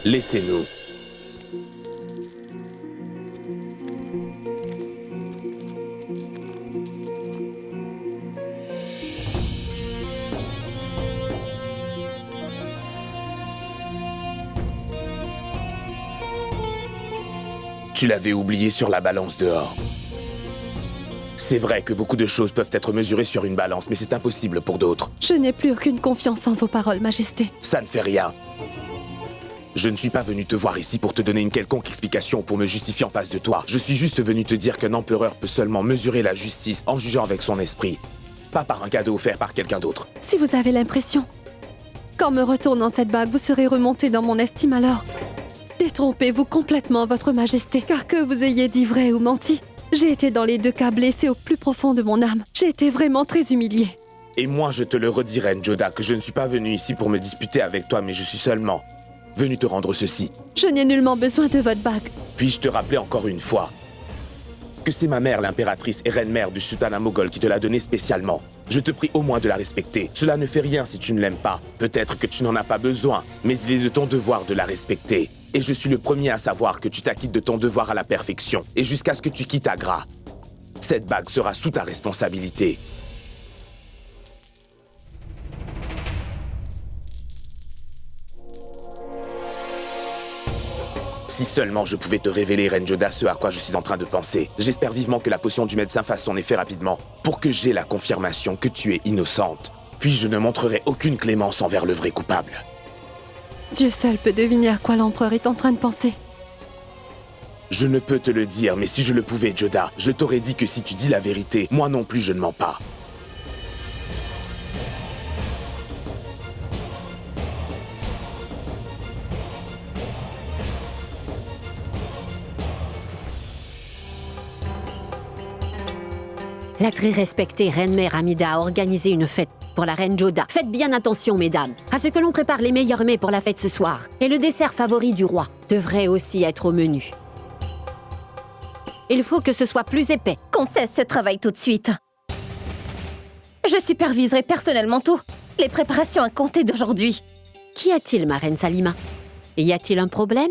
Laissez-nous. Tu l'avais oublié sur la balance dehors. C'est vrai que beaucoup de choses peuvent être mesurées sur une balance, mais c'est impossible pour d'autres. Je n'ai plus aucune confiance en vos paroles, Majesté. Ça ne fait rien. Je ne suis pas venu te voir ici pour te donner une quelconque explication ou pour me justifier en face de toi. Je suis juste venu te dire qu'un empereur peut seulement mesurer la justice en jugeant avec son esprit, pas par un cadeau offert par quelqu'un d'autre. Si vous avez l'impression qu'en me retournant cette bague, vous serez remonté dans mon estime, alors détrompez-vous complètement, Votre Majesté. Car que vous ayez dit vrai ou menti, j'ai été dans les deux cas blessé au plus profond de mon âme. J'ai été vraiment très humiliée. Et moi, je te le redis, Reine Joda, que je ne suis pas venu ici pour me disputer avec toi, mais je suis seulement venu te rendre ceci. Je n'ai nullement besoin de votre bague. Puis-je te rappeler encore une fois que c'est ma mère, l'impératrice et reine-mère du sultanat moghol qui te l'a donnée spécialement. Je te prie au moins de la respecter. Cela ne fait rien si tu ne l'aimes pas. Peut-être que tu n'en as pas besoin, mais il est de ton devoir de la respecter. Et je suis le premier à savoir que tu t'acquittes de ton devoir à la perfection. Et jusqu'à ce que tu quittes Agra, cette bague sera sous ta responsabilité. Si seulement je pouvais te révéler, Reine Joda, ce à quoi je suis en train de penser. J'espère vivement que la potion du médecin fasse son effet rapidement, pour que j'aie la confirmation que tu es innocente. Puis je ne montrerai aucune clémence envers le vrai coupable. Dieu seul peut deviner à quoi l'empereur est en train de penser. Je ne peux te le dire, mais si je le pouvais, Joda, je t'aurais dit que si tu dis la vérité, moi non plus je ne mens pas. La très respectée reine-mère Amida a organisé une fête pour la reine Joda. Faites bien attention, mesdames, à ce que l'on prépare les meilleurs mets pour la fête ce soir. Et le dessert favori du roi devrait aussi être au menu. Il faut que ce soit plus épais. Qu'on cesse ce travail tout de suite. Je superviserai personnellement tout. Les préparations à compter d'aujourd'hui. Qu'y a-t-il, ma reine Salima? Y a-t-il un problème?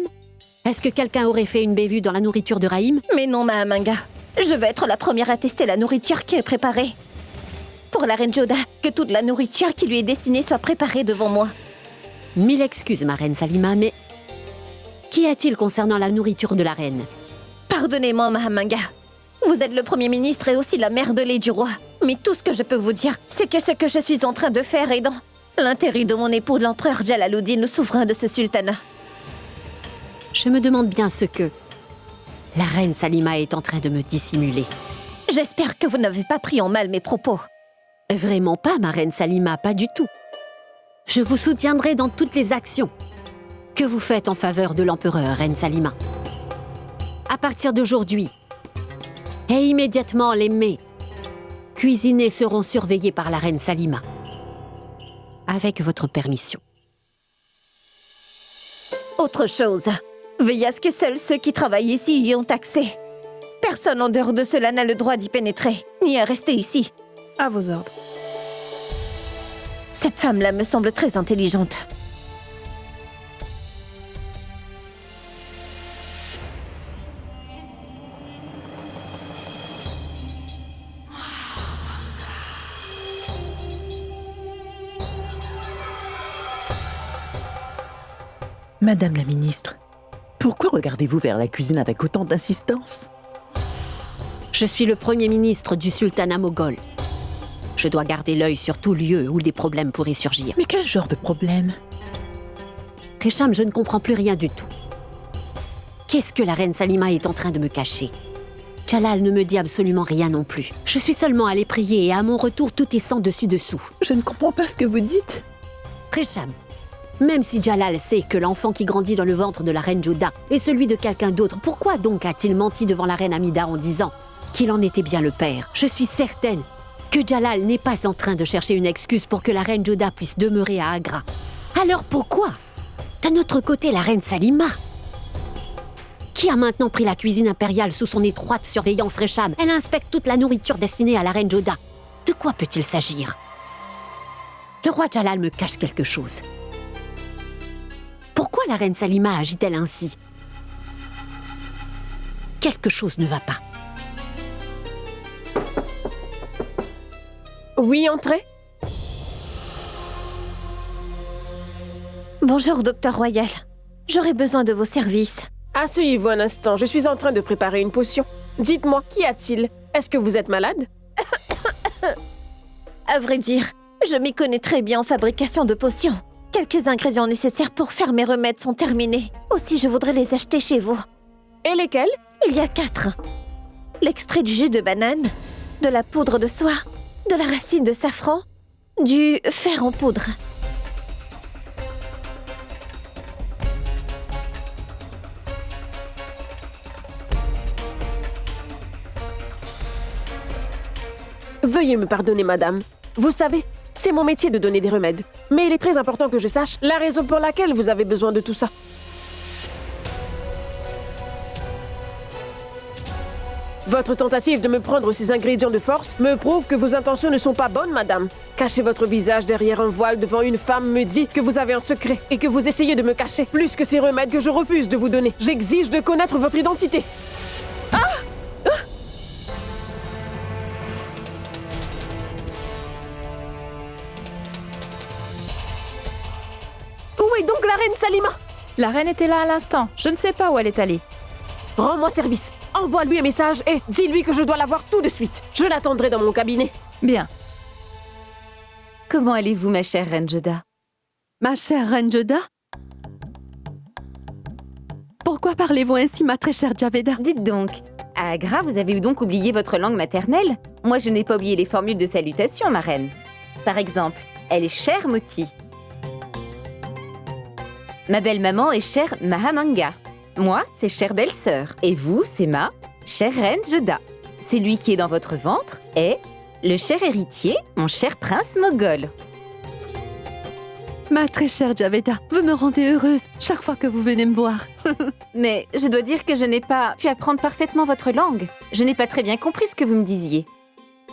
Est-ce que quelqu'un aurait fait une bévue dans la nourriture de Rahim? Mais non, Mahamanga. Je vais être la première à tester la nourriture qui est préparée. Pour la reine Joda, que toute la nourriture qui lui est destinée soit préparée devant moi. Mille excuses, ma reine Salima, mais qu'y a-t-il concernant la nourriture de la reine? Pardonnez-moi, Mahamanga. Vous êtes le premier ministre et aussi la mère de lait du roi. Mais tout ce que je peux vous dire, c'est que ce que je suis en train de faire est dans l'intérêt de mon époux, l'empereur Jalaluddin, le souverain de ce sultanat. Je me demande bien ce que la reine Salima est en train de me dissimuler. J'espère que vous n'avez pas pris en mal mes propos. Vraiment pas, ma reine Salima, pas du tout. Je vous soutiendrai dans toutes les actions que vous faites en faveur de l'empereur, reine Salima. À partir d'aujourd'hui, et immédiatement les mets cuisinés seront surveillés par la reine Salima. Avec votre permission. Autre chose, veillez à ce que seuls ceux qui travaillent ici y ont accès. Personne en dehors de cela n'a le droit d'y pénétrer, ni à rester ici. À vos ordres. Cette femme-là me semble très intelligente. Madame la ministre, pourquoi regardez-vous vers la cuisine avec autant d'insistance? Je suis le premier ministre du sultanat moghol. Je dois garder l'œil sur tout lieu où des problèmes pourraient surgir. Mais quel genre de problème? Resham, je ne comprends plus rien du tout. Qu'est-ce que la reine Salima est en train de me cacher? Jalal ne me dit absolument rien non plus. Je suis seulement allée prier et à mon retour, tout est sans dessus-dessous. Je ne comprends pas ce que vous dites. Resham, même si Jalal sait que l'enfant qui grandit dans le ventre de la reine Joda est celui de quelqu'un d'autre, pourquoi donc a-t-il menti devant la reine Amida en disant qu'il en était bien le père? Je suis certaine que Jalal n'est pas en train de chercher une excuse pour que la reine Joda puisse demeurer à Agra. Alors pourquoi, d'un autre côté, la reine Salima, qui a maintenant pris la cuisine impériale sous son étroite surveillance, Resham, elle inspecte toute la nourriture destinée à la reine Joda. De quoi peut-il s'agir? Le roi Jalal me cache quelque chose. Pourquoi la reine Salima agit-elle ainsi? Quelque chose ne va pas. Oui, entrez. Bonjour, docteur Royal. J'aurais besoin de vos services. Asseyez-vous un instant, je suis en train de préparer une potion. Dites-moi, qu'y a-t-il? Est-ce que vous êtes malade? À vrai dire, je m'y connais très bien en fabrication de potions. Quelques ingrédients nécessaires pour faire mes remèdes sont terminés. Aussi, je voudrais les acheter chez vous. Et lesquels? Il y a 4. L'extrait du jus de banane, de la poudre de soie, de la racine de safran, du fer en poudre. Veuillez me pardonner, madame. Vous savez, c'est mon métier de donner des remèdes. Mais il est très important que je sache la raison pour laquelle vous avez besoin de tout ça. Votre tentative de me prendre ces ingrédients de force me prouve que vos intentions ne sont pas bonnes, madame. Cacher votre visage derrière un voile devant une femme me dit que vous avez un secret et que vous essayez de me cacher plus que ces remèdes que je refuse de vous donner. J'exige de connaître votre identité. Où est donc la reine Salima? La reine était là à l'instant. Je ne sais pas où elle est allée. Rends-moi service. Envoie-lui un message et dis-lui que je dois la voir tout de suite. Je l'attendrai dans mon cabinet. Bien. Comment allez-vous, ma chère reine Joda? Ma chère reine Joda? Pourquoi parlez-vous ainsi, ma très chère Javeda? Dites donc, à Agra, vous avez donc oublié votre langue maternelle? Moi, je n'ai pas oublié les formules de salutation, ma reine. Par exemple, elle est chère Moti. Ma belle-maman est chère Mahamanga. Moi, c'est chère belle-sœur. Et vous, c'est ma chère reine Joda. Celui qui est dans votre ventre est le cher héritier, mon cher prince Moghol. Ma très chère Javeda, vous me rendez heureuse chaque fois que vous venez me voir. Mais je dois dire que je n'ai pas pu apprendre parfaitement votre langue. Je n'ai pas très bien compris ce que vous me disiez.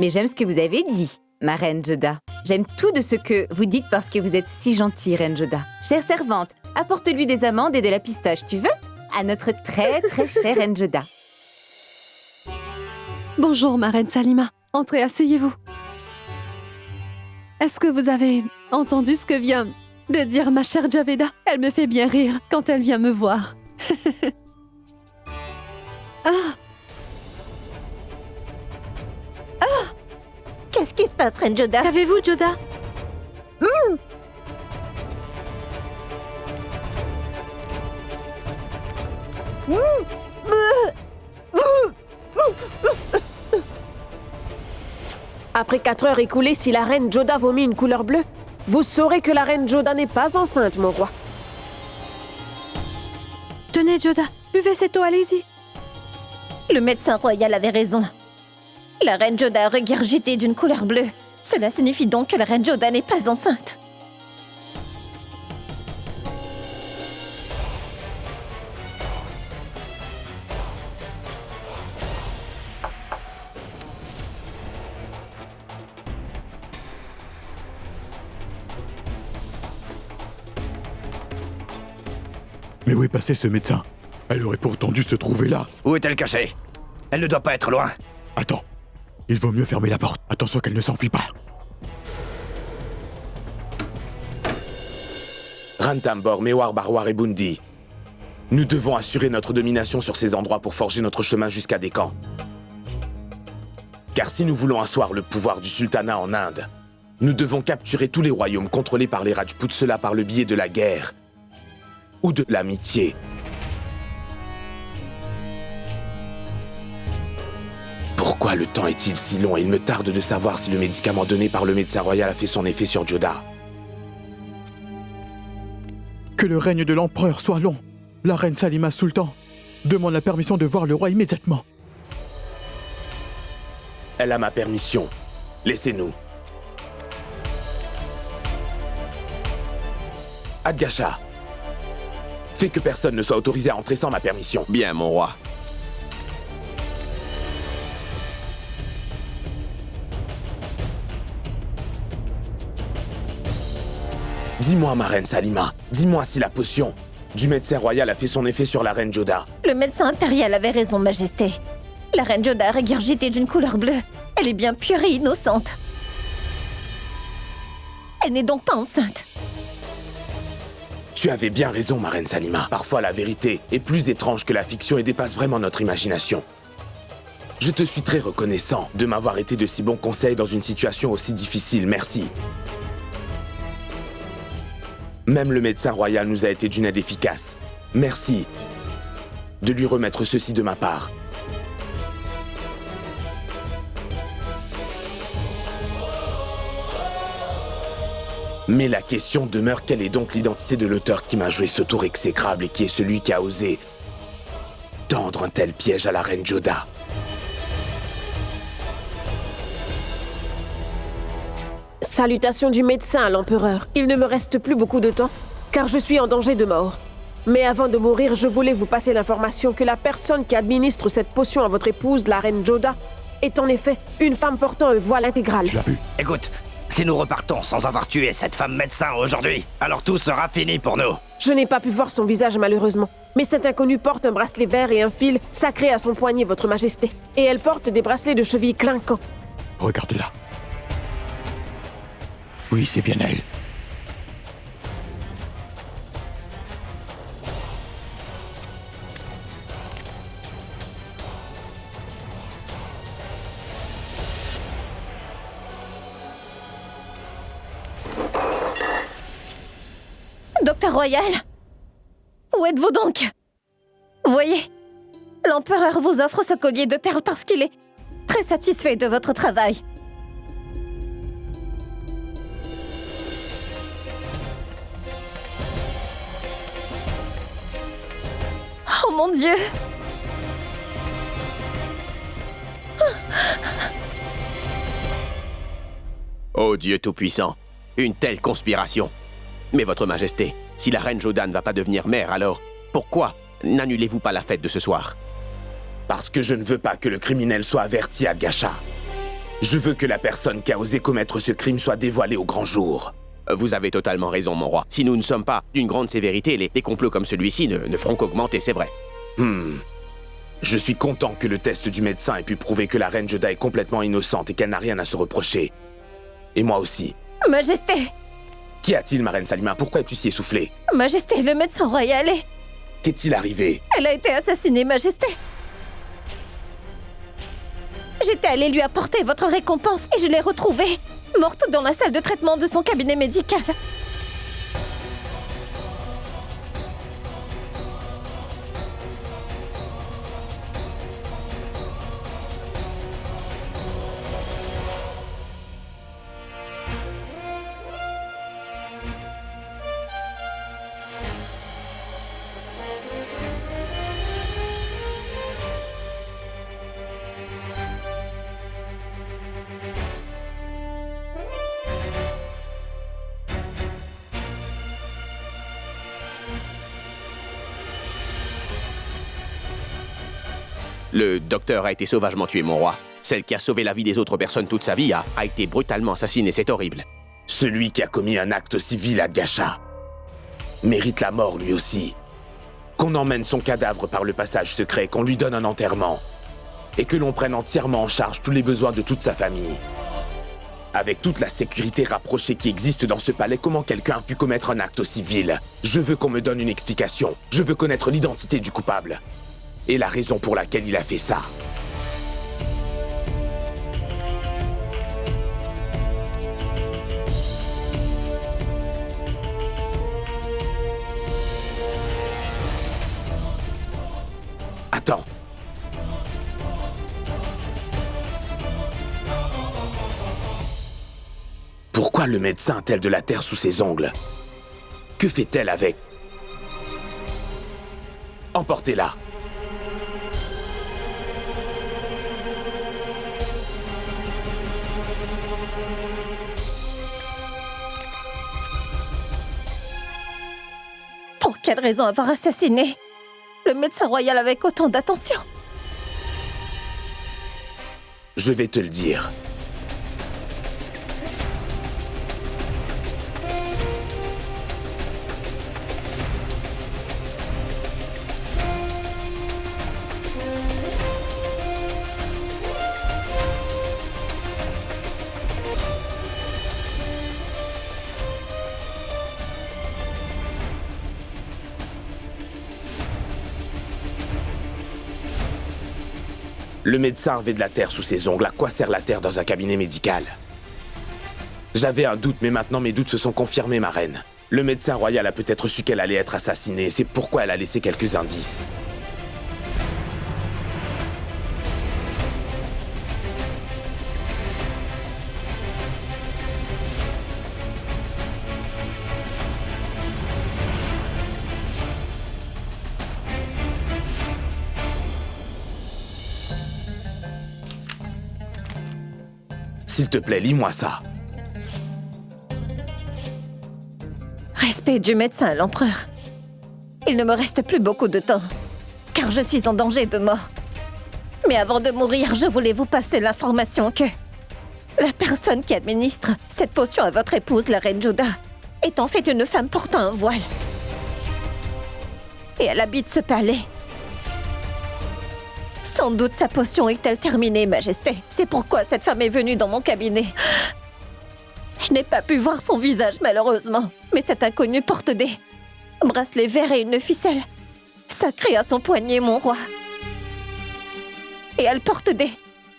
Mais j'aime ce que vous avez dit, ma reine Joda. J'aime tout de ce que vous dites parce que vous êtes si gentille, reine Joda. Chère servante, apporte-lui des amandes et de la pistache, tu veux? À notre très très chère reine Joda. Bonjour, ma reine Salima. Entrez, asseyez-vous. Est-ce que vous avez entendu ce que vient de dire ma chère Javeda? Elle me fait bien rire quand elle vient me voir. Ah! Qu'est-ce qui se passe, reine Joda? Qu'avez-vous, Joda? Après 4 heures écoulées, si la reine Joda vomit une couleur bleue, vous saurez que la reine Joda n'est pas enceinte, mon roi. Tenez, Joda, buvez cette eau, allez-y. Le médecin royal avait raison. La reine Joda a regurgité d'une couleur bleue. Cela signifie donc que la reine Joda n'est pas enceinte. Mais où est passé ce médecin? Elle aurait pourtant dû se trouver là. Où est-elle cachée? Elle ne doit pas être loin. Attends, il vaut mieux fermer la porte. Attention qu'elle ne s'enfuit pas. Rantambor, Mewar, Barwar et Bundi. Nous devons assurer notre domination sur ces endroits pour forger notre chemin jusqu'à Décan. Car si nous voulons asseoir le pouvoir du sultanat en Inde, nous devons capturer tous les royaumes contrôlés par les Rajputs, cela par le biais de la guerre ou de l'amitié. Pourquoi le temps est-il si long? Il me tarde de savoir si le médicament donné par le médecin royal a fait son effet sur Joda. Que le règne de l'empereur soit long. La reine Salima Sultan demande la permission de voir le roi immédiatement. Elle a ma permission. Laissez-nous. Adgasha, fais que personne ne soit autorisé à entrer sans ma permission. Bien, mon roi. Dis-moi, ma reine Salima, dis-moi si la potion du médecin royal a fait son effet sur la reine Joda. Le médecin impérial avait raison, Majesté. La reine Joda a régurgité d'une couleur bleue. Elle est bien pure et innocente. Elle n'est donc pas enceinte. Tu avais bien raison, ma reine Salima. Parfois, la vérité est plus étrange que la fiction et dépasse vraiment notre imagination. Je te suis très reconnaissant de m'avoir été de si bons conseils dans une situation aussi difficile. Merci. Même le médecin royal nous a été d'une aide efficace. Merci de lui remettre ceci de ma part. Mais la question demeure, quelle est donc l'identité de l'auteur qui m'a joué ce tour exécrable et qui est celui qui a osé tendre un tel piège à la reine Joda? Salutations du médecin à l'empereur. Il ne me reste plus beaucoup de temps, car je suis en danger de mort. Mais avant de mourir, je voulais vous passer l'information que la personne qui administre cette potion à votre épouse, la reine Joda, est en effet une femme portant un voile intégral. Tu l'as vu? Écoute, si nous repartons sans avoir tué cette femme médecin aujourd'hui, alors tout sera fini pour nous. Je n'ai pas pu voir son visage malheureusement, mais cet inconnu porte un bracelet vert et un fil sacré à son poignet, votre majesté. Et elle porte des bracelets de cheville clinquants. Regarde-la. Oui, c'est bien elle. Docteur Royal, où êtes-vous donc? Voyez, l'empereur vous offre ce collier de perles parce qu'il est très satisfait de votre travail. Oh mon Dieu! Oh Dieu Tout-Puissant, une telle conspiration. Mais votre Majesté, si la reine Joda ne va pas devenir mère, alors pourquoi n'annulez-vous pas la fête de ce soir? Parce que je ne veux pas que le criminel soit averti à Gacha. Je veux que la personne qui a osé commettre ce crime soit dévoilée au grand jour. Vous avez totalement raison, mon roi. Si nous ne sommes pas d'une grande sévérité, les complots comme celui-ci ne feront qu'augmenter, c'est vrai. Je suis content que le test du médecin ait pu prouver que la reine Joda est complètement innocente et qu'elle n'a rien à se reprocher. Et moi aussi. Majesté! Qu'y a-t-il, ma reine Salima? Pourquoi es-tu si essoufflée? Majesté, le médecin royal est... Qu'est-il arrivé? Elle a été assassinée, Majesté. J'étais allée lui apporter votre récompense et je l'ai retrouvée, morte dans la salle de traitement de son cabinet médical. Le docteur a été sauvagement tué, mon roi. Celle qui a sauvé la vie des autres personnes toute sa vie a été brutalement assassinée, c'est horrible. Celui qui a commis un acte aussi vil à Gacha mérite la mort lui aussi. Qu'on emmène son cadavre par le passage secret, qu'on lui donne un enterrement et que l'on prenne entièrement en charge tous les besoins de toute sa famille. Avec toute la sécurité rapprochée qui existe dans ce palais, comment quelqu'un a pu commettre un acte aussi vil? Je veux qu'on me donne une explication. Je veux connaître l'identité du coupable et la raison pour laquelle il a fait ça. Attends. Pourquoi le médecin a-t-elle de la terre sous ses ongles? Que fait-elle avec? Emportez-la. Pour quelle raison avoir assassiné le médecin royal avec autant d'attention? Je vais te le dire. Le médecin avait de la terre sous ses ongles. À quoi sert la terre dans un cabinet médical? J'avais un doute, mais maintenant mes doutes se sont confirmés, ma reine. Le médecin royal a peut-être su qu'elle allait être assassinée. C'est pourquoi elle a laissé quelques indices. S'il te plaît, lis-moi ça. Respect du médecin à l'empereur. Il ne me reste plus beaucoup de temps, car je suis en danger de mort. Mais avant de mourir, je voulais vous passer l'information que la personne qui administre cette potion à votre épouse, la reine Joda, est en fait une femme portant un voile. Et elle habite ce palais. Sans doute sa potion est-elle terminée, Majesté. C'est pourquoi cette femme est venue dans mon cabinet. Je n'ai pas pu voir son visage, malheureusement. Mais cet inconnu porte des bracelets verts et une ficelle sacrée à son poignet, mon roi. Et elle porte des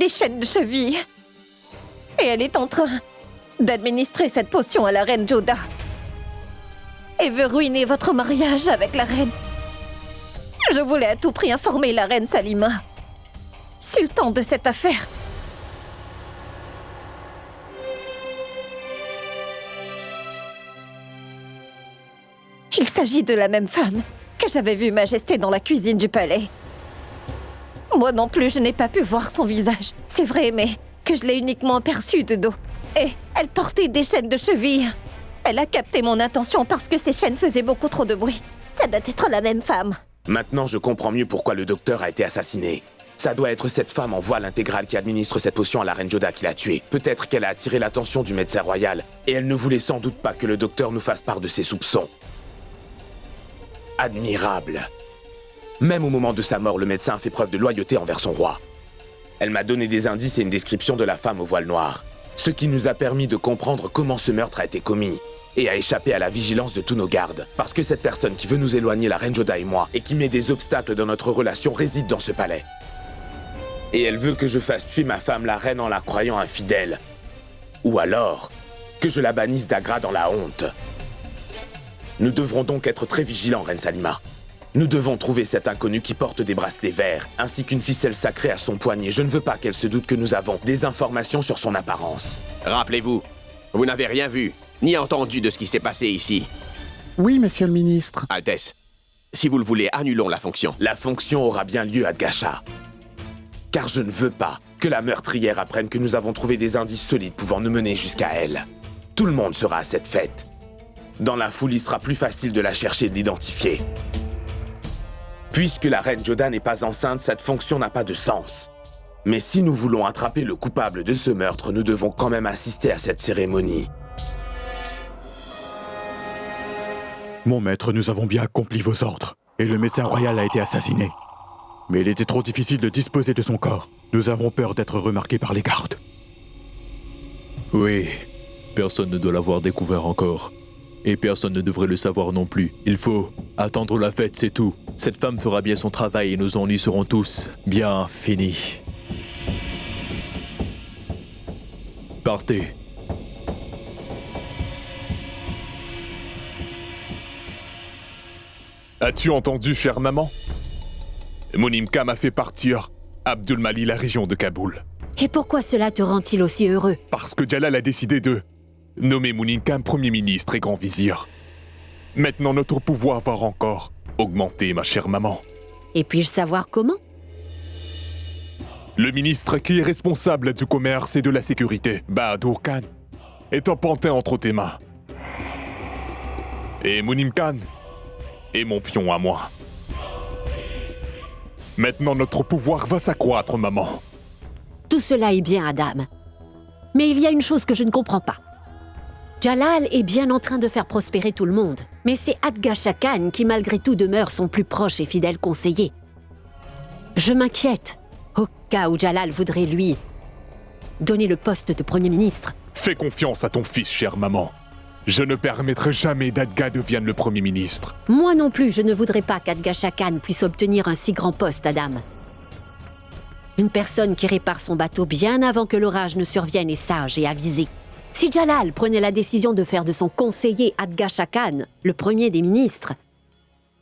chaînes de cheville. Et elle est en train d'administrer cette potion à la reine Joda. Et veut ruiner votre mariage avec la reine. Je voulais à tout prix informer la reine Salima, sultan de cette affaire. Il s'agit de la même femme que j'avais vue Majesté dans la cuisine du palais. Moi non plus, je n'ai pas pu voir son visage. C'est vrai, mais que je l'ai uniquement aperçue de dos. Et elle portait des chaînes de cheville. Elle a capté mon attention parce que ces chaînes faisaient beaucoup trop de bruit. Ça doit être la même femme. Maintenant, je comprends mieux pourquoi le docteur a été assassiné. Ça doit être cette femme en voile intégrale qui administre cette potion à la reine Joda qui l'a tuée. Peut-être qu'elle a attiré l'attention du médecin royal, et elle ne voulait sans doute pas que le docteur nous fasse part de ses soupçons. Admirable. Même au moment de sa mort, le médecin a fait preuve de loyauté envers son roi. Elle m'a donné des indices et une description de la femme au voile noir, ce qui nous a permis de comprendre comment ce meurtre a été commis et a échappé à la vigilance de tous nos gardes. Parce que cette personne qui veut nous éloigner, la reine Joda et moi, et qui met des obstacles dans notre relation, réside dans ce palais. Et elle veut que je fasse tuer ma femme, la reine, en la croyant infidèle. Ou alors, que je la bannisse d'Agra dans la honte. Nous devrons donc être très vigilants, reine Salima. Nous devons trouver cet inconnu qui porte des bracelets verts, ainsi qu'une ficelle sacrée à son poignet. Je ne veux pas qu'elle se doute que nous avons des informations sur son apparence. Rappelez-vous, vous n'avez rien vu, ni entendu de ce qui s'est passé ici. Oui, monsieur le ministre. Altesse, si vous le voulez, annulons la fonction. La fonction aura bien lieu à Dgasha. Car je ne veux pas que la meurtrière apprenne que nous avons trouvé des indices solides pouvant nous mener jusqu'à elle. Tout le monde sera à cette fête. Dans la foule, il sera plus facile de la chercher et de l'identifier. Puisque la reine Joda n'est pas enceinte, cette fonction n'a pas de sens. Mais si nous voulons attraper le coupable de ce meurtre, nous devons quand même assister à cette cérémonie. Mon maître, nous avons bien accompli vos ordres. Et le médecin royal a été assassiné. Mais il était trop difficile de disposer de son corps. Nous avons peur d'être remarqués par les gardes. Oui, personne ne doit l'avoir découvert encore. Et personne ne devrait le savoir non plus. Il faut attendre la fête, c'est tout. Cette femme fera bien son travail et nos ennuis seront tous bien finis. Partez. As-tu entendu, chère maman? Monimka m'a fait partir Abdulmali, la région de Kaboul. Et pourquoi cela te rend-il aussi heureux? Parce que Jalal a décidé de nommer Monimka Premier ministre et Grand Vizir. Maintenant, notre pouvoir va encore augmenter, ma chère maman. Et puis-je savoir comment? Le ministre qui est responsable du commerce et de la sécurité, Bahadur Khan, est en pantin entre tes mains. Et Munim Khan est mon pion à moi. Maintenant, notre pouvoir va s'accroître, maman. Tout cela est bien, Adam. Mais il y a une chose que je ne comprends pas. Jalal est bien en train de faire prospérer tout le monde. Mais c'est Dgasha Khan qui, malgré tout, demeure son plus proche et fidèle conseiller. Je m'inquiète. Au cas où Jalal voudrait, lui, donner le poste de Premier ministre. Fais confiance à ton fils, chère maman. Je ne permettrai jamais d'Adga devienne le Premier ministre. Moi non plus, je ne voudrais pas qu'Dgasha Khan puisse obtenir un si grand poste, Adam. Une personne qui répare son bateau bien avant que l'orage ne survienne est sage et avisée. Si Jalal prenait la décision de faire de son conseiller Adgasha Khan le premier des ministres,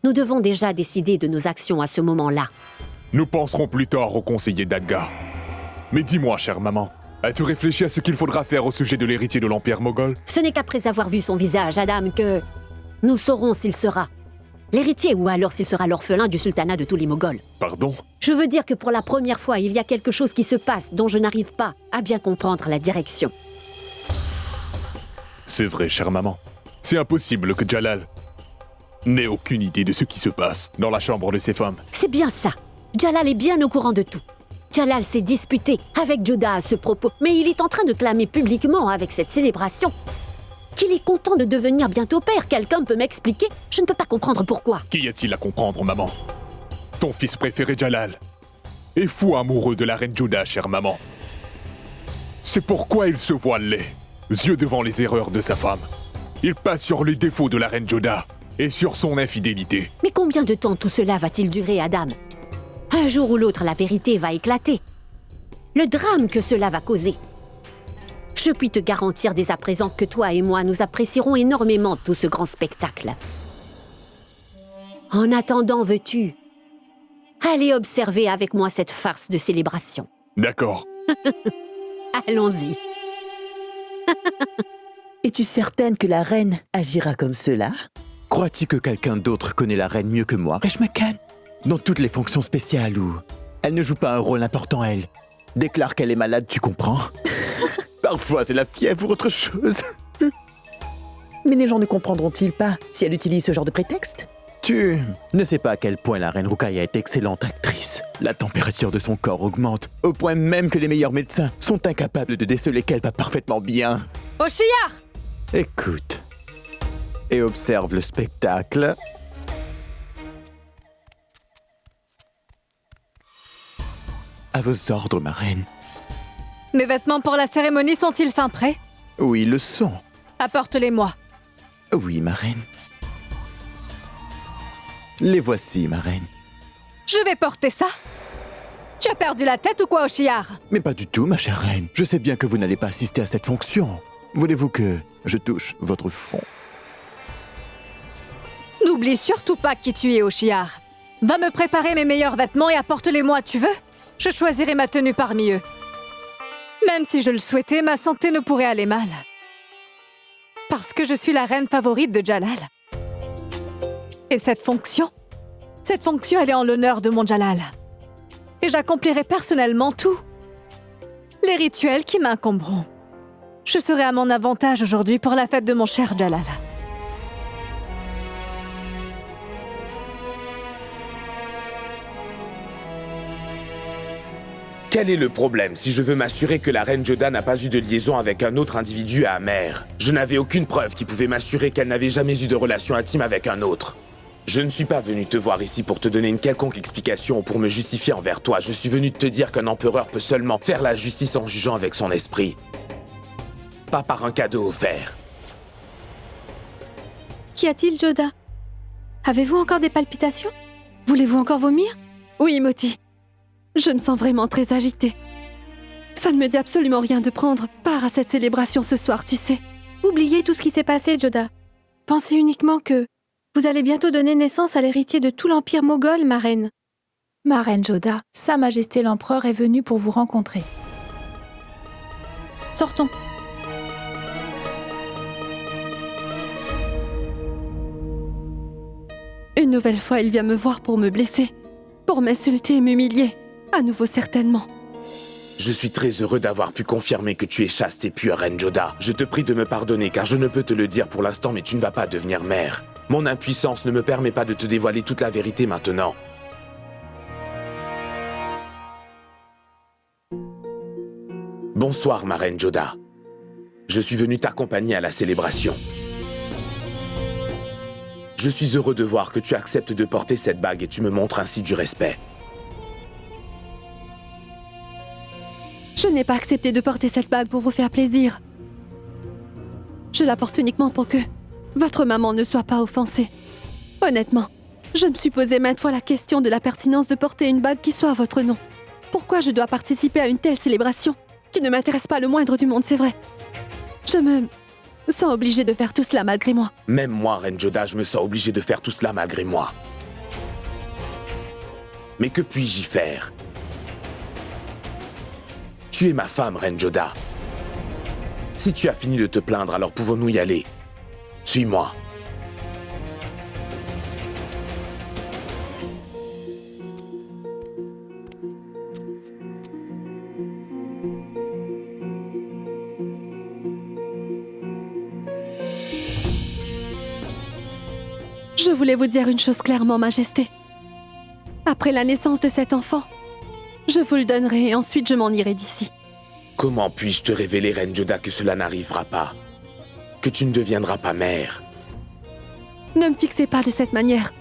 nous devons déjà décider de nos actions à ce moment-là. Nous penserons plus tard au conseiller d'Adga. Mais dis-moi, chère maman, as-tu réfléchi à ce qu'il faudra faire au sujet de l'héritier de l'Empire moghol? Ce n'est qu'après avoir vu son visage, Adam, que nous saurons s'il sera l'héritier ou alors s'il sera l'orphelin du sultanat de tous les Moghols. Pardon? Je veux dire que pour la première fois, il y a quelque chose qui se passe dont je n'arrive pas à bien comprendre la direction. C'est vrai, chère maman. C'est impossible que Jalal n'ait aucune idée de ce qui se passe dans la chambre de ces femmes. C'est bien ça. Jalal est bien au courant de tout. Jalal s'est disputé avec Judah à ce propos, mais il est en train de clamer publiquement avec cette célébration qu'il est content de devenir bientôt père. Quelqu'un peut m'expliquer? Je ne peux pas comprendre pourquoi. Qu'y a-t-il à comprendre, maman? Ton fils préféré, Jalal, est fou amoureux de la reine Judah, chère maman. C'est pourquoi il se voile les yeux devant les erreurs de sa femme. Il passe sur les défauts de la reine Judah et sur son infidélité. Mais combien de temps tout cela va-t-il durer, Adam? Un jour ou l'autre, la vérité va éclater. Le drame que cela va causer. Je puis te garantir dès à présent que toi et moi, nous apprécierons énormément tout ce grand spectacle. En attendant, veux-tu aller observer avec moi cette farce de célébration? D'accord. Allons-y. Es-tu certaine que la reine agira comme cela? Crois-tu que quelqu'un d'autre connaît la reine mieux que moi, Reshma Khan? Dans toutes les fonctions spéciales où elle ne joue pas un rôle important, elle déclare qu'elle est malade, tu comprends? Parfois, c'est la fièvre ou autre chose. Mais les gens ne comprendront-ils pas si elle utilise ce genre de prétexte? Tu ne sais pas à quel point la reine Ruqayya est excellente actrice. La température de son corps augmente, au point même que les meilleurs médecins sont incapables de déceler qu'elle va parfaitement bien. Oshiyar! Écoute et observe le spectacle. À vos ordres, ma reine. Mes vêtements pour la cérémonie sont-ils fin prêts? Oui, ils le sont. Apporte-les-moi. Oui, ma reine. Les voici, ma reine. Je vais porter ça. Tu as perdu la tête ou quoi, Oshiyar? Mais pas du tout, ma chère reine. Je sais bien que vous n'allez pas assister à cette fonction. Voulez-vous que je touche votre front? N'oublie surtout pas qui tu es, Oshiyar. Va me préparer mes meilleurs vêtements et apporte-les-moi, tu veux? Je choisirai ma tenue parmi eux. Même si je le souhaitais, ma santé ne pourrait aller mal. Parce que je suis la reine favorite de Jalal. Et cette fonction, elle est en l'honneur de mon Jalal. Et j'accomplirai personnellement tout. Les rituels qui m'incomberont. Je serai à mon avantage aujourd'hui pour la fête de mon cher Jalal. Quel est le problème si je veux m'assurer que la reine Joda n'a pas eu de liaison avec un autre individu à Amer? Je n'avais aucune preuve qui pouvait m'assurer qu'elle n'avait jamais eu de relation intime avec un autre. Je ne suis pas venu te voir ici pour te donner une quelconque explication ou pour me justifier envers toi. Je suis venu te dire qu'un empereur peut seulement faire la justice en jugeant avec son esprit. Pas par un cadeau offert. Qu'y a-t-il, Joda? Avez-vous encore des palpitations? Voulez-vous encore vomir? Oui, Moti. Je me sens vraiment très agitée. Ça ne me dit absolument rien de prendre part à cette célébration ce soir, tu sais. Oubliez tout ce qui s'est passé, Joda. Pensez uniquement que vous allez bientôt donner naissance à l'héritier de tout l'Empire moghol, ma reine. Ma reine Joda, Sa Majesté l'Empereur est venu pour vous rencontrer. Sortons. Une nouvelle fois, il vient me voir pour me blesser, pour m'insulter et m'humilier. À nouveau, certainement. Je suis très heureux d'avoir pu confirmer que tu es chaste et pure, Reine Joda. Je te prie de me pardonner car je ne peux te le dire pour l'instant, mais tu ne vas pas devenir mère. Mon impuissance ne me permet pas de te dévoiler toute la vérité maintenant. Bonsoir, ma Reine Joda. Je suis venu t'accompagner à la célébration. Je suis heureux de voir que tu acceptes de porter cette bague et tu me montres ainsi du respect. Je n'ai pas accepté de porter cette bague pour vous faire plaisir. Je la porte uniquement pour que votre maman ne soit pas offensée. Honnêtement, je me suis posé maintes fois la question de la pertinence de porter une bague qui soit à votre nom. Pourquoi je dois participer à une telle célébration qui ne m'intéresse pas le moindre du monde, c'est vrai. Je me sens obligée de faire tout cela malgré moi. Même moi, Reine Joda, je me sens obligé de faire tout cela malgré moi. Mais que puis-je y faire? Tu es ma femme, Reine Joda. Si tu as fini de te plaindre, alors pouvons-nous y aller? Suis-moi. Je voulais vous dire une chose clairement, Majesté. Après la naissance de cet enfant, je vous le donnerai et ensuite je m'en irai d'ici. Comment puis-je te révéler, Reine Joda, que cela n'arrivera pas? Que tu ne deviendras pas mère? Ne me fixez pas de cette manière.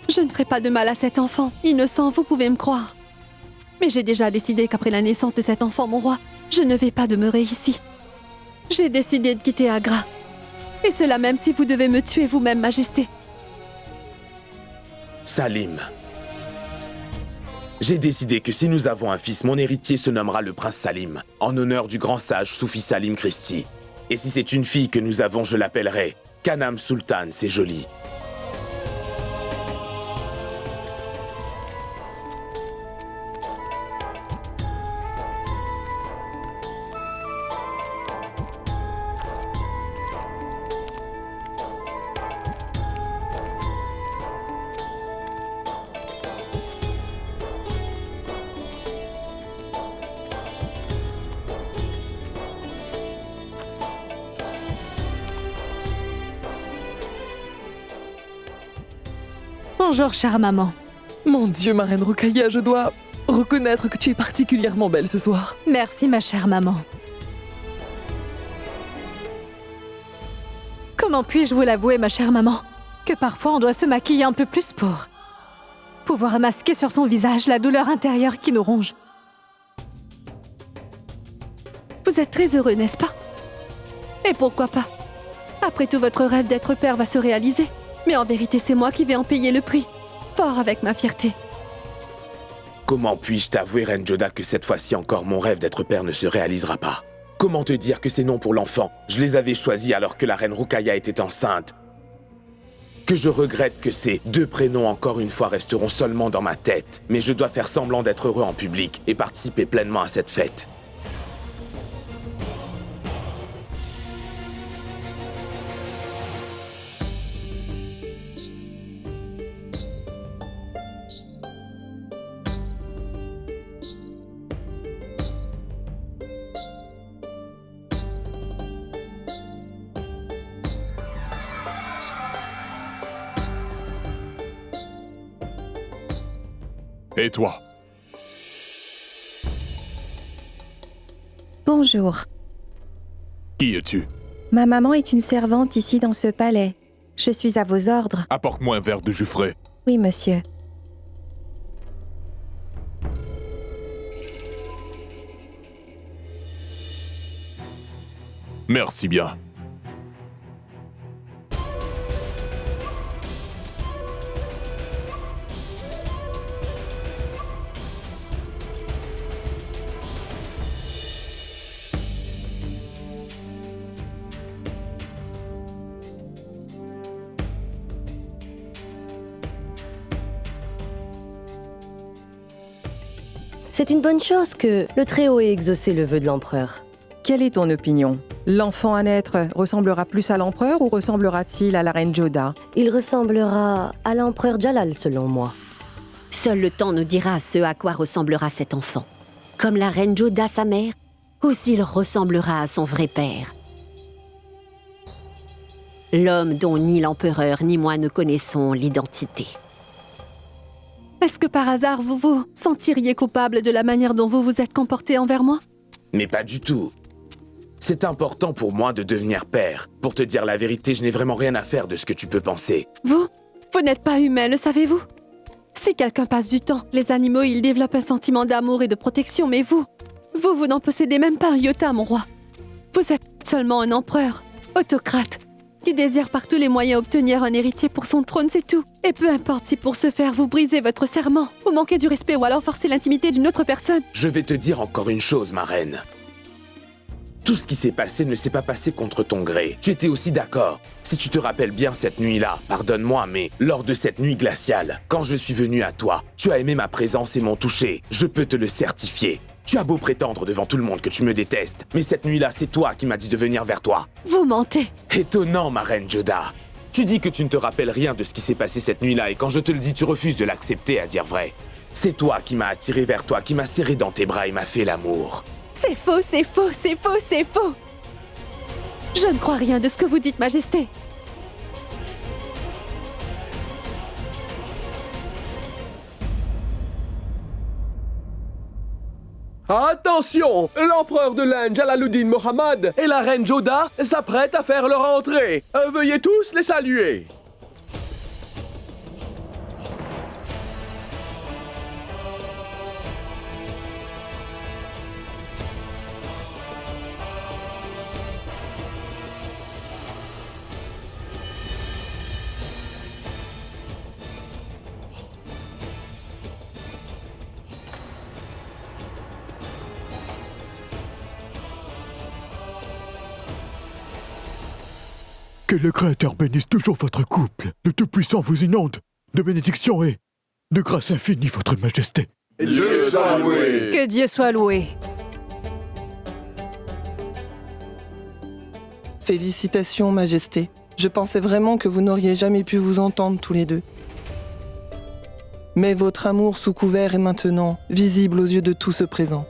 Je ne ferai pas de mal à cet enfant, innocent, vous pouvez me croire. Mais j'ai déjà décidé qu'après la naissance de cet enfant, mon roi, je ne vais pas demeurer ici. J'ai décidé de quitter Agra. Et cela même si vous devez me tuer vous-même, Majesté. Salim. J'ai décidé que si nous avons un fils, mon héritier se nommera le prince Salim, en honneur du grand sage Soufi Salim Christi. Et si c'est une fille que nous avons, je l'appellerai Kanam Sultan, c'est joli. Bonjour, chère maman. Mon Dieu, ma reine Rokhaya, je dois reconnaître que tu es particulièrement belle ce soir. Merci, ma chère maman. Comment puis-je vous l'avouer, ma chère maman, que parfois on doit se maquiller un peu plus pour pouvoir masquer sur son visage la douleur intérieure qui nous ronge. Vous êtes très heureux, n'est-ce pas? Et pourquoi pas? Après tout, votre rêve d'être père va se réaliser. Mais en vérité, c'est moi qui vais en payer le prix. Fort avec ma fierté. Comment puis-je t'avouer, Reine Joda, que cette fois-ci encore mon rêve d'être père ne se réalisera pas? Comment te dire que c'est non pour l'enfant? Je les avais choisis alors que la reine Rokhaya était enceinte. Que je regrette que ces deux prénoms encore une fois resteront seulement dans ma tête. Mais je dois faire semblant d'être heureux en public et participer pleinement à cette fête. Et toi? Bonjour. Qui es-tu? Ma maman est une servante ici dans ce palais. Je suis à vos ordres. Apporte-moi un verre de jus frais. Oui, monsieur. Merci bien. C'est une bonne chose que le Très-Haut ait exaucé le vœu de l'empereur. Quelle est ton opinion? L'enfant à naître ressemblera plus à l'empereur ou ressemblera-t-il à la reine Joda? Il ressemblera à l'empereur Jalal, selon moi. Seul le temps nous dira ce à quoi ressemblera cet enfant. Comme la reine Joda, sa mère, ou s'il ressemblera à son vrai père. L'homme dont ni l'empereur ni moi ne connaissons l'identité. Est-ce que par hasard vous vous sentiriez coupable de la manière dont vous vous êtes comporté envers moi? Mais pas du tout. C'est important pour moi de devenir père. Pour te dire la vérité, je n'ai vraiment rien à faire de ce que tu peux penser. Vous n'êtes pas humain, le savez-vous? Si quelqu'un passe du temps, les animaux, ils développent un sentiment d'amour et de protection, mais vous n'en possédez même pas un iota, mon roi. Vous êtes seulement un empereur, autocrate, qui désire par tous les moyens obtenir un héritier pour son trône, c'est tout. Et peu importe si pour ce faire, vous brisez votre serment, vous manquez du respect ou alors forcez l'intimité d'une autre personne. Je vais te dire encore une chose, ma reine. Tout ce qui s'est passé ne s'est pas passé contre ton gré. Tu étais aussi d'accord. Si tu te rappelles bien cette nuit-là, pardonne-moi, mais lors de cette nuit glaciale, quand je suis venu à toi, tu as aimé ma présence et mon toucher. Je peux te le certifier. Tu as beau prétendre devant tout le monde que tu me détestes, mais cette nuit-là, c'est toi qui m'as dit de venir vers toi. Vous mentez. Étonnant, ma reine Joda. Tu dis que tu ne te rappelles rien de ce qui s'est passé cette nuit-là, et quand je te le dis, tu refuses de l'accepter, à dire vrai. C'est toi qui m'as attiré vers toi, qui m'as serré dans tes bras et m'a fait l'amour. C'est faux, c'est faux, c'est faux, c'est faux. Je ne crois rien de ce que vous dites, Majesté. Attention! L'empereur de l'Inde, Jalaluddin Mohammad, et la reine Joda s'apprêtent à faire leur entrée. Veuillez tous les saluer. Que le Créateur bénisse toujours votre couple. Le Tout-Puissant vous inonde de bénédictions et de grâce infinie, votre Majesté. Dieu soit loué. Que Dieu soit loué. Félicitations, Majesté. Je pensais vraiment que vous n'auriez jamais pu vous entendre tous les deux. Mais votre amour sous couvert est maintenant visible aux yeux de tous ceux présents.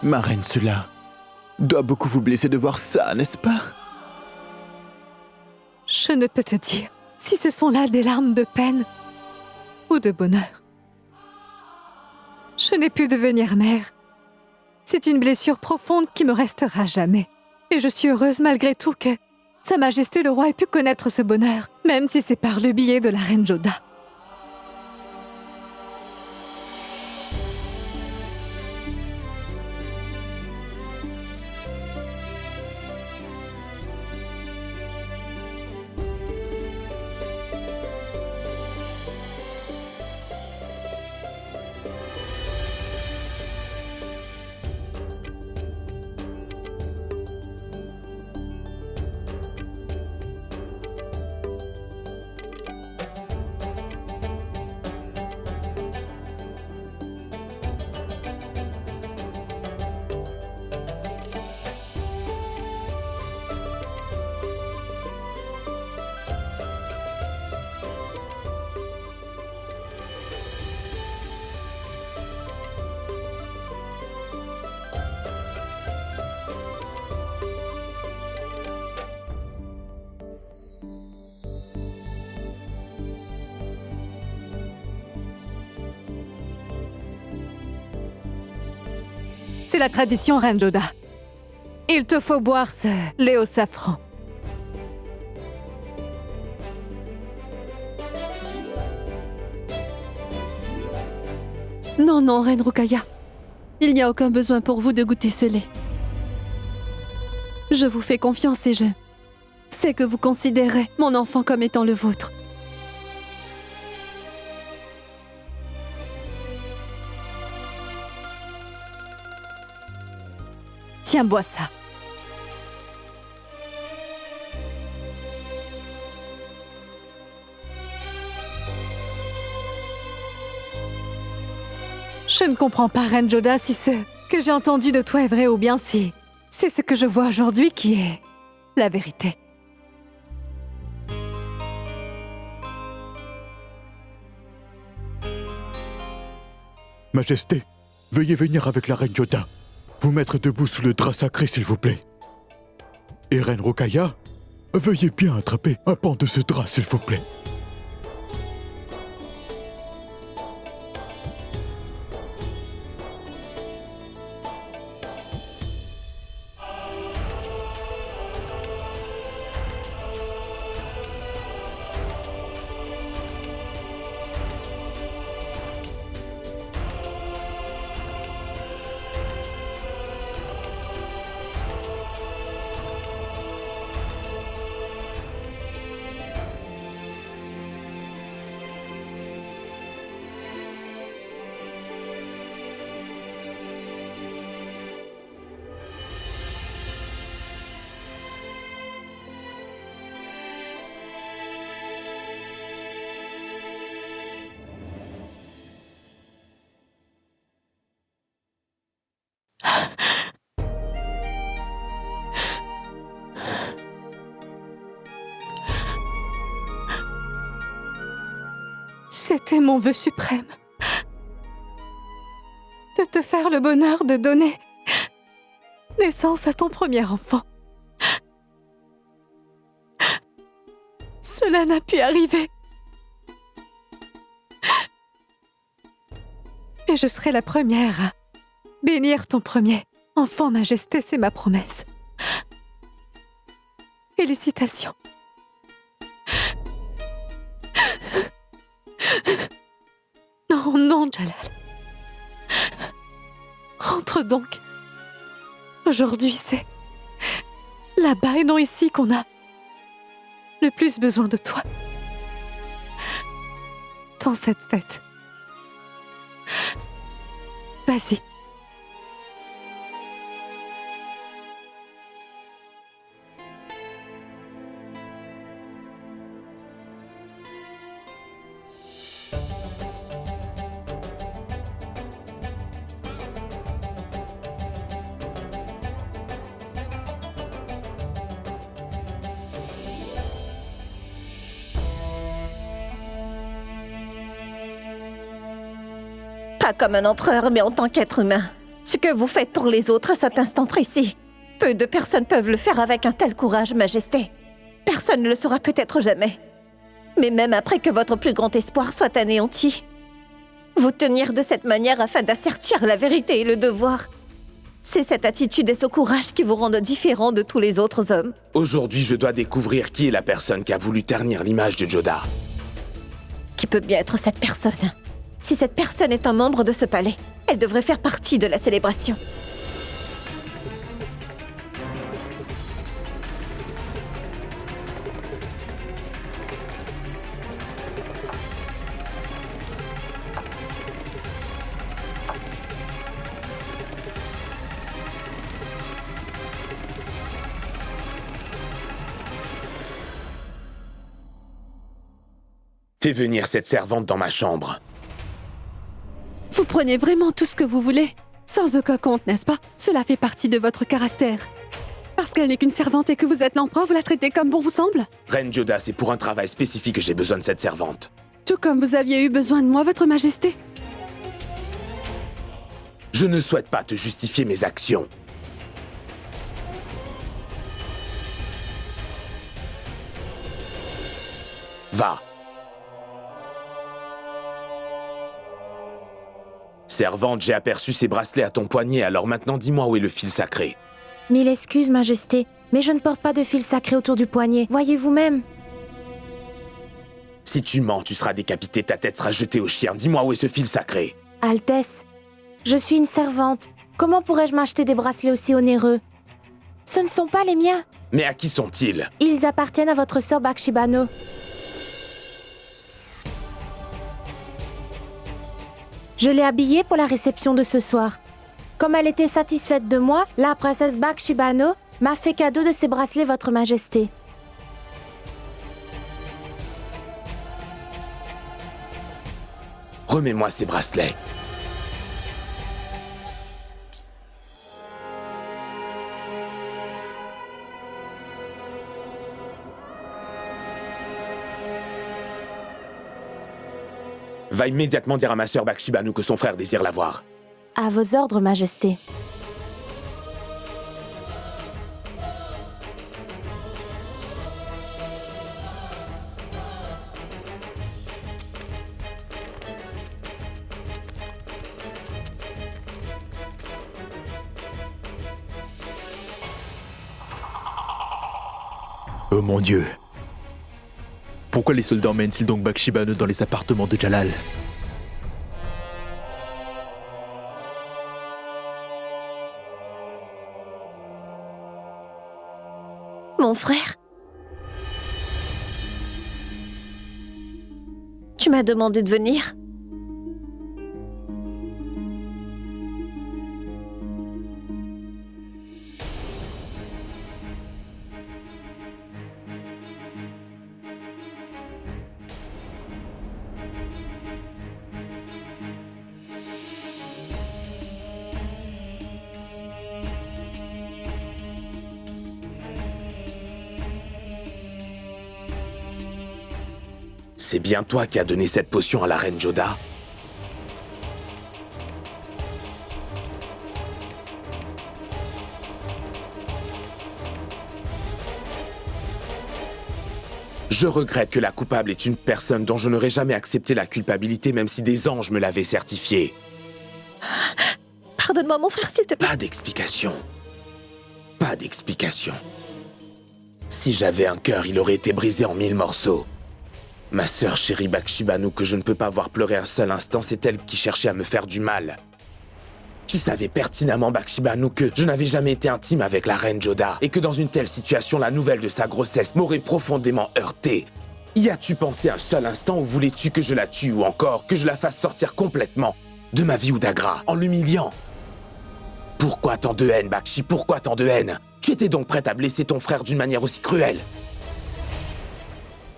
Ma reine, cela doit beaucoup vous blesser de voir ça, n'est-ce pas? Je ne peux te dire si ce sont là des larmes de peine ou de bonheur. Je n'ai pu devenir mère. C'est une blessure profonde qui me restera jamais. Et je suis heureuse malgré tout que Sa Majesté le Roi ait pu connaître ce bonheur, même si c'est par le biais de la reine Joda. C'est la tradition, Reine Joda. Il te faut boire ce lait au safran. Non, non, Reine Rukaya. Il n'y a aucun besoin pour vous de goûter ce lait. Je vous fais confiance et je sais que vous considérez mon enfant comme étant le vôtre. Tiens, bois ça. Je ne comprends pas, Reine Joda, si ce que j'ai entendu de toi est vrai ou bien si c'est ce que je vois aujourd'hui qui est la vérité. Majesté, veuillez venir avec la reine Joda. Vous mettre debout sous le drap sacré, s'il vous plaît. Et Reine Rukaya, veuillez bien attraper un pan de ce drap, s'il vous plaît. C'était mon vœu suprême. De te faire le bonheur de donner naissance à ton premier enfant. Cela n'a pu arriver. Et je serai la première à bénir ton premier enfant, Majesté, c'est ma promesse. Félicitations. Non, non, Jalal. Rentre donc. Aujourd'hui, c'est là-bas et non ici qu'on a le plus besoin de toi. Dans cette fête. Vas-y. Pas comme un empereur, mais en tant qu'être humain. Ce que vous faites pour les autres à cet instant précis. Peu de personnes peuvent le faire avec un tel courage, Majesté. Personne ne le saura peut-être jamais. Mais même après que votre plus grand espoir soit anéanti, vous tenir de cette manière afin d'assertir la vérité et le devoir, c'est cette attitude et ce courage qui vous rendent différent de tous les autres hommes. Aujourd'hui, je dois découvrir qui est la personne qui a voulu ternir l'image de Joda. Qui peut bien être cette personne? Si cette personne est un membre de ce palais, elle devrait faire partie de la célébration. Fais venir cette servante dans ma chambre. Vous prenez vraiment tout ce que vous voulez, sans aucun compte, n'est-ce pas? Cela fait partie de votre caractère. Parce qu'elle n'est qu'une servante et que vous êtes l'empereur, vous la traitez comme bon vous semble? Reine Joda, c'est pour un travail spécifique que j'ai besoin de cette servante. Tout comme vous aviez eu besoin de moi, votre majesté. Je ne souhaite pas te justifier mes actions. Va. Servante, j'ai aperçu ces bracelets à ton poignet, alors maintenant dis-moi où est le fil sacré. Mille excuses, Majesté, mais je ne porte pas de fil sacré autour du poignet. Voyez vous-même. Si tu mens, tu seras décapité, ta tête sera jetée au chien. Dis-moi où est ce fil sacré. Altesse, je suis une servante. Comment pourrais-je m'acheter des bracelets aussi onéreux? Ce ne sont pas les miens. Mais à qui sont-ils? Ils appartiennent à votre sœur Bakshibano. Je l'ai habillée pour la réception de ce soir. Comme elle était satisfaite de moi, la princesse Bakshibano m'a fait cadeau de ces bracelets, votre majesté. Remets-moi ces bracelets. Va immédiatement dire à ma sœur Bakshibano que son frère désire la voir. À vos ordres, majesté. Oh mon Dieu. Pourquoi les soldats emmènent-ils donc Bakshibano dans les appartements de Jalal? Mon frère? Tu m'as demandé de venir? C'est bien toi qui as donné cette potion à la reine Joda? Je regrette que la coupable est une personne dont je n'aurais jamais accepté la culpabilité même si des anges me l'avaient certifié. Pardonne-moi, mon frère, s'il te plaît. Pas d'explication. Pas d'explication. Si j'avais un cœur, il aurait été brisé en 1000 morceaux. Ma sœur chérie Bakshi Banu, que je ne peux pas voir pleurer un seul instant, c'est elle qui cherchait à me faire du mal. Tu savais pertinemment, Bakshi Banu, que je n'avais jamais été intime avec la reine Joda et que dans une telle situation, la nouvelle de sa grossesse m'aurait profondément heurté. Y as-tu pensé un seul instant ou voulais-tu que je la tue ou encore que je la fasse sortir complètement de ma vie Udagra en l'humiliant? Pourquoi tant de haine, Bakshi? Pourquoi tant de haine? Tu étais donc prête à blesser ton frère d'une manière aussi cruelle?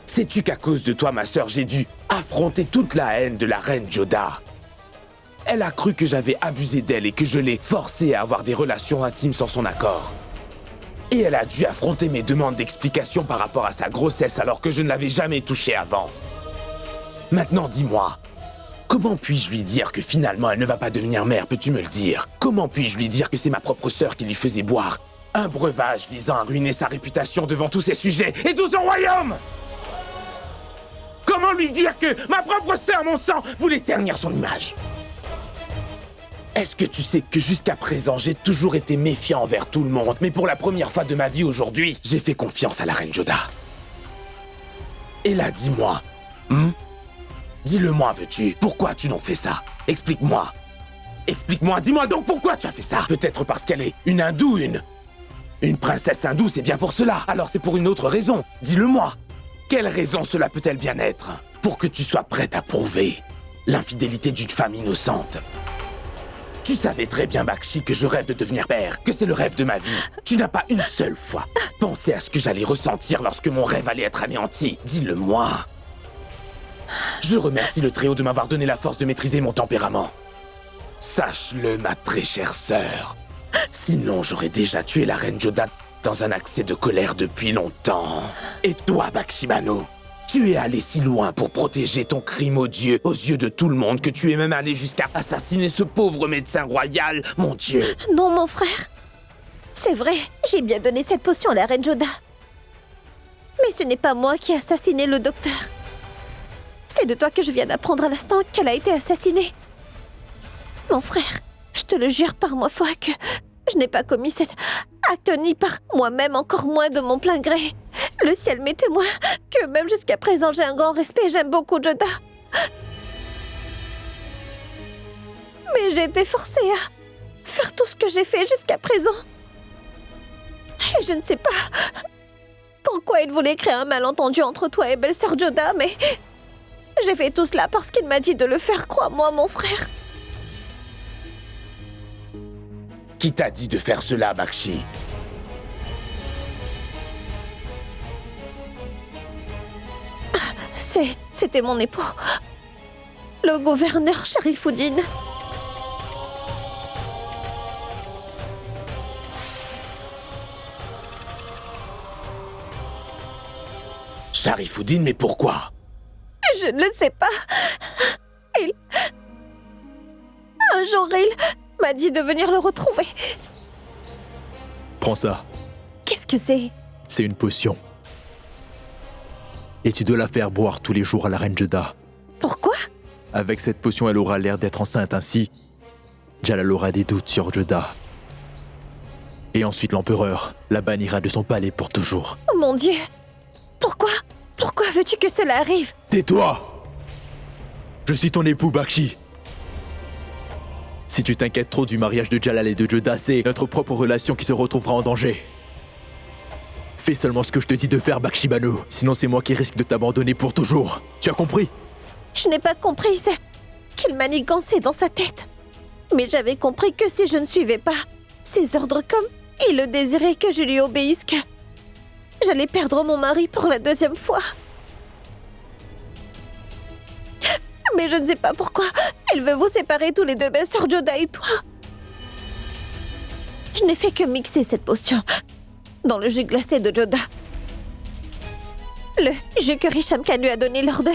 Sais-tu qu'à cause de toi, ma sœur, j'ai dû affronter toute la haine de la reine Joda? Elle a cru que j'avais abusé d'elle et que je l'ai forcée à avoir des relations intimes sans son accord. Et elle a dû affronter mes demandes d'explication par rapport à sa grossesse alors que je ne l'avais jamais touchée avant. Maintenant, dis-moi, comment puis-je lui dire que finalement elle ne va pas devenir mère, peux-tu me le dire? Comment puis-je lui dire que c'est ma propre sœur qui lui faisait boire un breuvage visant à ruiner sa réputation devant tous ses sujets et tout son royaume? Comment lui dire que ma propre sœur, mon sang, voulait ternir son image? Est-ce que tu sais que jusqu'à présent, j'ai toujours été méfiant envers tout le monde, mais pour la première fois de ma vie aujourd'hui, j'ai fait confiance à la reine Joda. Et là, dis-moi, dis-le-moi, veux-tu, pourquoi tu n'en fais ça? Explique-moi. Explique-moi, dis-moi donc pourquoi tu as fait ça? Peut-être parce qu'elle est une hindoue, une princesse hindoue, c'est bien pour cela. Alors c'est pour une autre raison. Dis-le-moi. Quelle raison cela peut-elle bien être? Pour que tu sois prête à prouver l'infidélité d'une femme innocente. Tu savais très bien, Bakshi, que je rêve de devenir père, que c'est le rêve de ma vie. Tu n'as pas une seule fois pensé à ce que j'allais ressentir lorsque mon rêve allait être anéanti. Dis-le-moi. Je remercie le Très-Haut de m'avoir donné la force de maîtriser mon tempérament. Sache-le, ma très chère sœur. Sinon, j'aurais déjà tué la reine Joda dans un accès de colère depuis longtemps. Et toi, Bakshi Banu, tu es allé si loin pour protéger ton crime odieux aux yeux de tout le monde que tu es même allé jusqu'à assassiner ce pauvre médecin royal, mon Dieu. Non, mon frère. C'est vrai, j'ai bien donné cette potion à la reine Joda. Mais ce n'est pas moi qui ai assassiné le docteur. C'est de toi que je viens d'apprendre à l'instant qu'elle a été assassinée. Mon frère, je te le jure par ma foi que je n'ai pas commis cet acte ni par moi-même, encore moins de mon plein gré. Le ciel m'est témoin que même jusqu'à présent j'ai un grand respect, j'aime beaucoup Joda. Mais j'ai été forcée à faire tout ce que j'ai fait jusqu'à présent. Et je ne sais pas pourquoi il voulait créer un malentendu entre toi et belle-sœur Joda, mais j'ai fait tout cela parce qu'il m'a dit de le faire, crois-moi, mon frère. Qui t'a dit de faire cela, Bakshi? C'était mon époux, le gouverneur Sharifuddin. Sharifuddin, mais pourquoi? Je ne le sais pas. Un jour, il m'a dit de venir le retrouver. Prends ça. Qu'est-ce que c'est? C'est une potion. Et tu dois la faire boire tous les jours à la reine Joda. Pourquoi? Avec cette potion, elle aura l'air d'être enceinte ainsi. Jalal aura des doutes sur Joda. Et ensuite l'empereur la bannira de son palais pour toujours. Oh mon Dieu! Pourquoi? Pourquoi veux-tu que cela arrive? Tais-toi! Je suis ton époux, Bakshi. Si tu t'inquiètes trop du mariage de Jalal et de Joda, c'est notre propre relation qui se retrouvera en danger. Fais seulement ce que je te dis de faire, Bakshi Banu. Sinon c'est moi qui risque de t'abandonner pour toujours. Tu as compris? Je n'ai pas compris, c'est qu'il manigançait dans sa tête. Mais j'avais compris que si je ne suivais pas ses ordres comme il le désirait que je lui obéisse, que j'allais perdre mon mari pour la deuxième fois. Mais je ne sais pas pourquoi elle veut vous séparer tous les deux, belle-sœur Joda et toi. Je n'ai fait que mixer cette potion dans le jus glacé de Joda. Le Jukuri Shamkan lui a donné lors de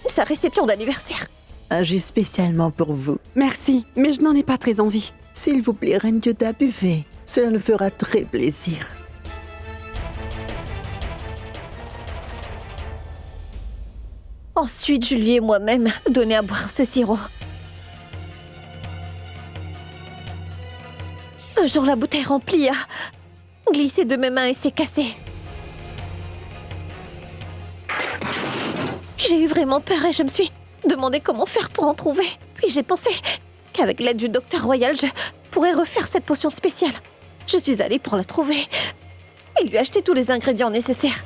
sa réception d'anniversaire. Un jus spécialement pour vous. Merci, mais je n'en ai pas très envie. S'il vous plaît, Reine Joda, buvez. Cela nous fera très plaisir. Ensuite, je lui ai moi-même donné à boire ce sirop. Un jour, la bouteille remplie a glissé de mes mains et s'est cassée. J'ai eu vraiment peur et je me suis demandé comment faire pour en trouver. Puis j'ai pensé qu'avec l'aide du docteur Royal, je pourrais refaire cette potion spéciale. Je suis allée pour la trouver et lui acheter tous les ingrédients nécessaires.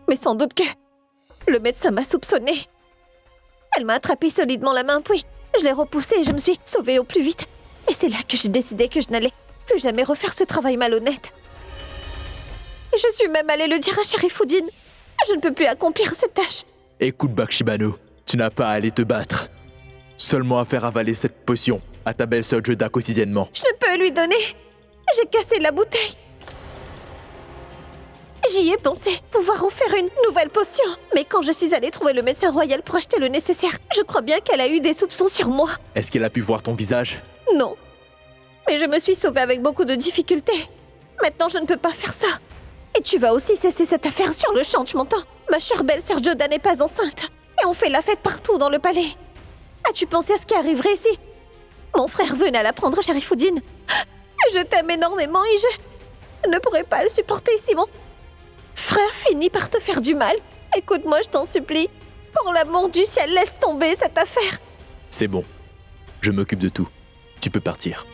Mais sans doute que le médecin m'a soupçonnée. Elle m'a attrapé solidement la main, puis je l'ai repoussée et je me suis sauvée au plus vite. Et c'est là que j'ai décidé que je n'allais plus jamais refaire ce travail malhonnête. Et je suis même allée le dire à Sharifuddin. Je ne peux plus accomplir cette tâche. Écoute, Bakshibano, tu n'as pas à aller te battre. Seulement à faire avaler cette potion à ta belle-sœur Joda quotidiennement. Je ne peux lui donner. J'ai cassé la bouteille. J'y ai pensé, pouvoir en faire une nouvelle potion. Mais quand je suis allée trouver le médecin royal pour acheter le nécessaire, je crois bien qu'elle a eu des soupçons sur moi. Est-ce qu'elle a pu voir ton visage? Non. Mais je me suis sauvée avec beaucoup de difficultés. Maintenant, je ne peux pas faire ça. Et tu vas aussi cesser cette affaire sur le champ, tu m'entends? Ma chère belle-sœur Joda n'est pas enceinte. Et on fait la fête partout dans le palais. As-tu pensé à ce qui arriverait ici? Mon frère venait à l'apprendre, Sharifuddin. Je t'aime énormément et je ne pourrais pas le supporter si mon frère finit par te faire du mal. Écoute-moi, je t'en supplie. Pour l'amour du ciel, laisse tomber cette affaire. C'est bon. Je m'occupe de tout. Tu peux partir.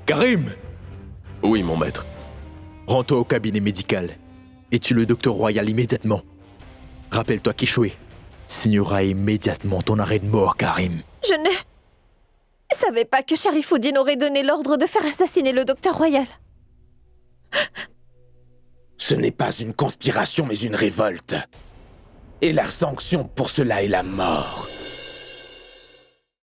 Karim! Oui, mon maître. Rends-toi au cabinet médical et tue le docteur Royal immédiatement. Rappelle-toi qu'échoué signera immédiatement ton arrêt de mort, Karim. Je ne savais pas que Sharifuddin aurait donné l'ordre de faire assassiner le docteur Royal. Ce n'est pas une conspiration, mais une révolte. Et la sanction pour cela est la mort.